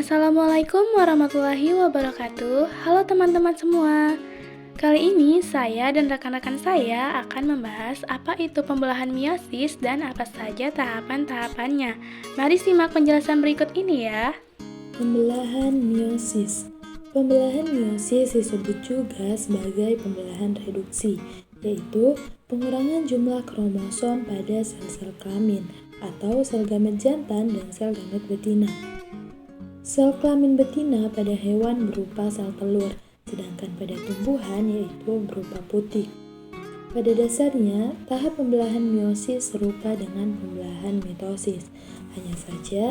Assalamualaikum warahmatullahi wabarakatuh. Halo teman-teman semua. Kali ini saya dan rekan-rekan saya akan membahas apa itu pembelahan meiosis dan apa saja tahapan-tahapannya. Mari simak penjelasan berikut ini ya. Pembelahan meiosis. Pembelahan meiosis disebut juga sebagai pembelahan reduksi, yaitu pengurangan jumlah kromosom pada sel-sel kelamin atau sel gamet jantan dan sel gamet betina. Sel kelamin betina pada hewan berupa sel telur, sedangkan pada tumbuhan yaitu berupa putik. Pada dasarnya, tahap pembelahan meiosis serupa dengan pembelahan mitosis. Hanya saja,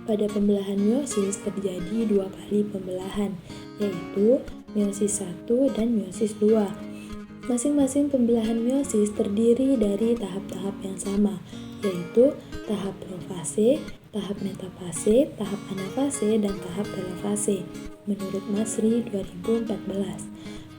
pada pembelahan meiosis terjadi 2 kali pembelahan, yaitu meiosis 1 dan meiosis 2. Masing-masing pembelahan meiosis terdiri dari tahap-tahap yang sama, yaitu tahap profase, tahap metafase, tahap anafase, dan tahap telofase. Menurut Masri 2014,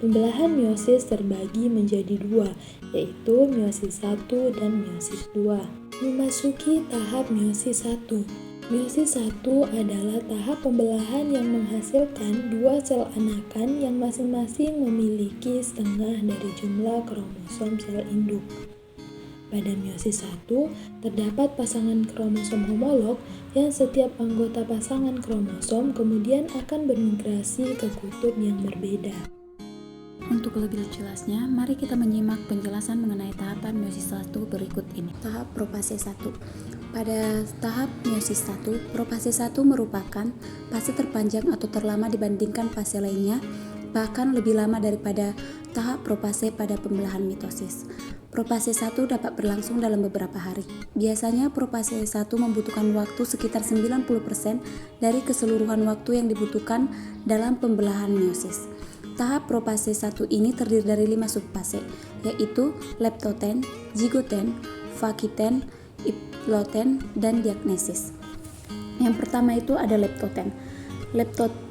pembelahan meiosis terbagi menjadi 2, yaitu meiosis 1 dan meiosis 2. Memasuki tahap meiosis 1. Meiosis 1 adalah tahap pembelahan yang menghasilkan 2 sel anakan yang masing-masing memiliki setengah dari jumlah kromosom sel induk. Pada meiosis 1, terdapat pasangan kromosom homolog yang setiap anggota pasangan kromosom kemudian akan bermigrasi ke kutub yang berbeda. Untuk lebih jelasnya, mari kita menyimak penjelasan mengenai tahapan meiosis 1 berikut ini. Tahap profase 1. Pada tahap meiosis 1, profase 1 merupakan fase terpanjang atau terlama dibandingkan fase lainnya, bahkan lebih lama daripada tahap profase pada pembelahan mitosis. Profase 1 dapat berlangsung dalam beberapa hari. Biasanya profase 1 membutuhkan waktu sekitar 90% dari keseluruhan waktu yang dibutuhkan dalam pembelahan meiosis. Tahap profase 1 ini terdiri dari 5 subfase, yaitu leptoten, zigoten, fakiten, iploten, dan diagnesis. Yang pertama itu ada leptoten.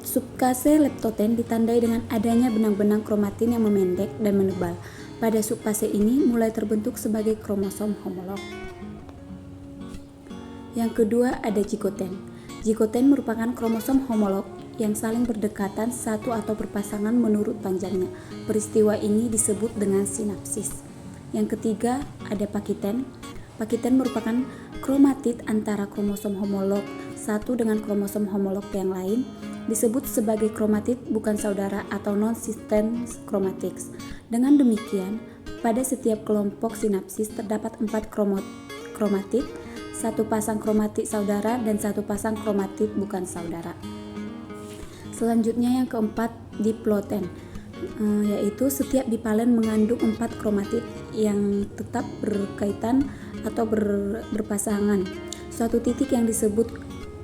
Subfase leptoten ditandai dengan adanya benang-benang kromatin yang memendek dan menebal. Pada subfase ini mulai terbentuk sebagai kromosom homolog. Yang kedua ada zigoten. Zigoten merupakan kromosom homolog yang saling berdekatan satu atau berpasangan menurut panjangnya. Peristiwa ini disebut dengan sinapsis. Yang ketiga ada pakiten. Pakiten merupakan kromatid antara kromosom homolog satu dengan kromosom homolog yang lain, disebut sebagai kromatid bukan saudara atau non-sister chromatids. Dengan demikian, pada setiap kelompok sinapsis terdapat 4 kromatid, 1 pasang kromatid saudara dan 1 pasang kromatid bukan saudara. Selanjutnya yang keempat diploten, yaitu setiap dipalen mengandung 4 kromatid yang tetap berkaitan atau berpasangan. Suatu titik yang disebut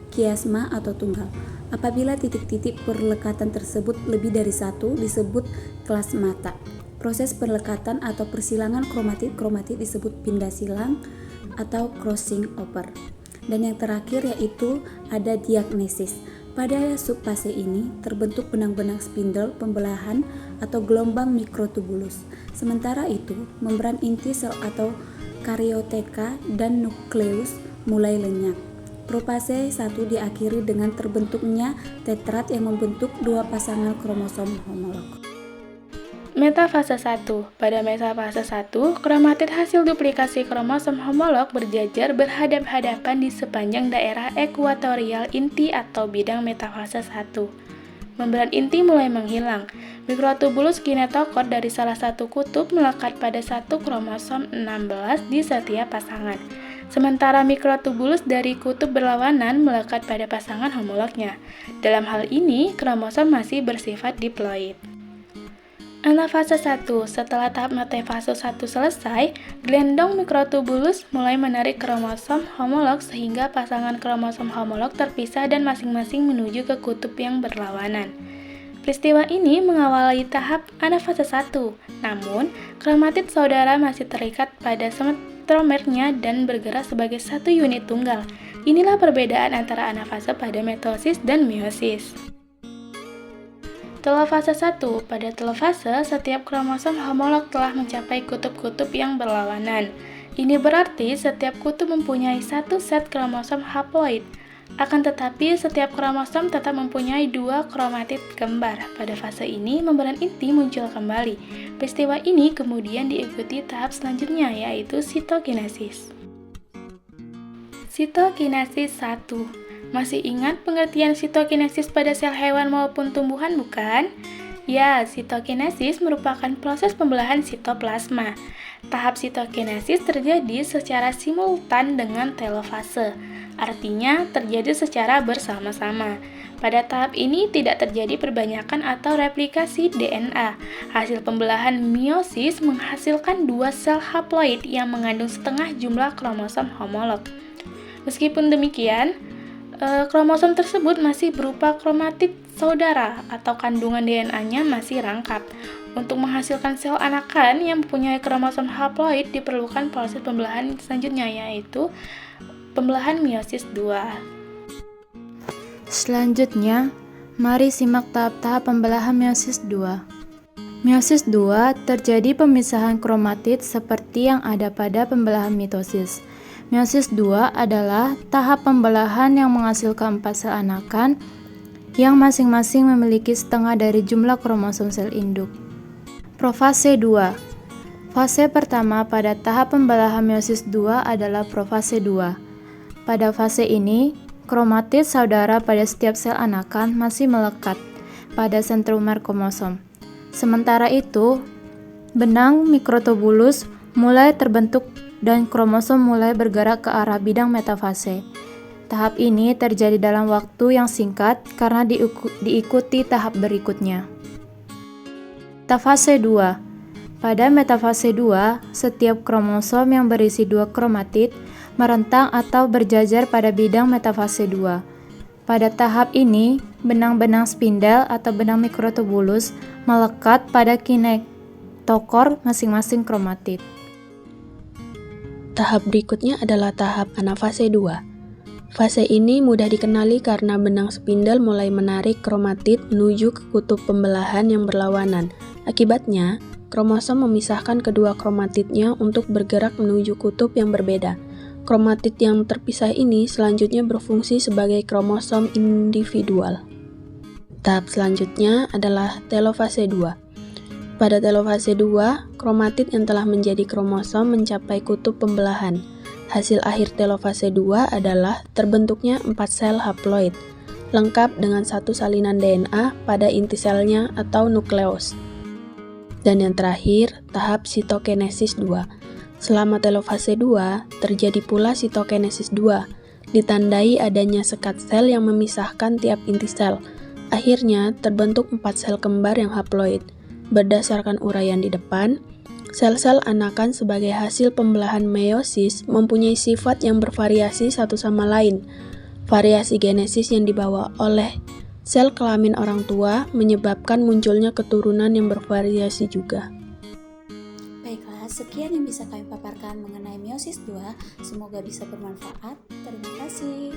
kiasma atau tunggal. Apabila titik-titik perlekatan tersebut lebih dari 1 disebut klasmata. Proses perlekatan atau persilangan kromatid disebut pindah silang atau crossing over. Dan yang terakhir yaitu ada diagnesis. Pada subfase ini terbentuk benang-benang spindle pembelahan atau gelombang mikrotubulus. Sementara itu, membran inti sel atau karioteka dan nukleus mulai lenyap. Profase 1 diakhiri dengan terbentuknya tetrad yang membentuk 2 pasangan kromosom homolog. Metafase 1. Pada metafase 1, kromatid hasil duplikasi kromosom homolog berjajar berhadap-hadapan di sepanjang daerah ekuatorial inti atau bidang metafase 1. Membran inti mulai menghilang. Mikrotubulus kinetokor dari salah satu kutub melekat pada satu kromosom 16 di setiap pasangan. Sementara mikrotubulus dari kutub berlawanan melekat pada pasangan homolognya. Dalam hal ini, kromosom masih bersifat diploid. Anafase 1. Setelah tahap metafase 1 selesai, gelendong mikrotubulus mulai menarik kromosom homolog sehingga pasangan kromosom homolog terpisah dan masing-masing menuju ke kutub yang berlawanan. Peristiwa ini mengawali tahap anafase 1. Namun, kromatid saudara masih terikat pada sentromernya dan bergerak sebagai satu unit tunggal. Inilah perbedaan antara anafase pada mitosis dan meiosis. Telofase 1. Pada telofase, setiap kromosom homolog telah mencapai kutub-kutub yang berlawanan. Ini berarti setiap kutub mempunyai satu set kromosom haploid. Akan tetapi, setiap kromosom tetap mempunyai 2 kromatid kembar. Pada fase ini, membran inti muncul kembali. Peristiwa ini kemudian diikuti tahap selanjutnya, yaitu sitokinesis. Sitokinesis 1. Masih ingat pengertian sitokinesis pada sel hewan maupun tumbuhan, bukan? Ya, sitokinesis merupakan proses pembelahan sitoplasma. Tahap sitokinesis terjadi secara simultan dengan telofase. Artinya, terjadi secara bersama-sama. Pada tahap ini tidak terjadi perbanyakan atau replikasi DNA. Hasil pembelahan meiosis menghasilkan 2 sel haploid yang mengandung setengah jumlah kromosom homolog. Meskipun demikian, kromosom tersebut masih berupa kromatid saudara atau kandungan DNA-nya masih rangkap. Untuk menghasilkan sel anakan yang mempunyai kromosom haploid diperlukan proses pembelahan selanjutnya, yaitu pembelahan meiosis 2. Selanjutnya, mari simak tahap-tahap pembelahan meiosis 2. Meiosis 2 terjadi pemisahan kromatid seperti yang ada pada pembelahan mitosis. Meiosis 2 adalah tahap pembelahan yang menghasilkan 4 sel anakan yang masing-masing memiliki setengah dari jumlah kromosom sel induk. Profase 2. Fase pertama pada tahap pembelahan meiosis 2 adalah profase 2. Pada fase ini, kromatid saudara pada setiap sel anakan masih melekat pada sentromer kromosom. Sementara itu, benang mikrotubulus mulai terbentuk dan kromosom mulai bergerak ke arah bidang metafase. Tahap ini terjadi dalam waktu yang singkat karena diikuti tahap berikutnya. Metafase 2. Pada metafase 2, setiap kromosom yang berisi 2 kromatid merentang atau berjajar pada bidang metafase 2. Pada tahap ini, benang-benang spindel atau benang mikrotubulus melekat pada kinetokor masing-masing kromatid. Tahap berikutnya adalah tahap anafase 2. Fase ini mudah dikenali karena benang spindel mulai menarik kromatid menuju ke kutub pembelahan yang berlawanan. Akibatnya, kromosom memisahkan kedua kromatidnya untuk bergerak menuju kutub yang berbeda. Kromatid yang terpisah ini selanjutnya berfungsi sebagai kromosom individual. Tahap selanjutnya adalah telofase 2. Pada telofase 2, kromatid yang telah menjadi kromosom mencapai kutub pembelahan. Hasil akhir telofase 2 adalah terbentuknya 4 sel haploid, lengkap dengan 1 salinan DNA pada inti selnya atau nukleus. Dan yang terakhir, tahap sitokinesis 2. Selama telofase 2, terjadi pula sitokinesis 2, ditandai adanya sekat sel yang memisahkan tiap inti sel. Akhirnya, terbentuk 4 sel kembar yang haploid. Berdasarkan uraian di depan, sel-sel anakan sebagai hasil pembelahan meiosis mempunyai sifat yang bervariasi satu sama lain. Variasi genesis yang dibawa oleh sel kelamin orang tua menyebabkan munculnya keturunan yang bervariasi juga. Baiklah, sekian yang bisa kami paparkan mengenai meiosis 2. Semoga bisa bermanfaat. Terima kasih.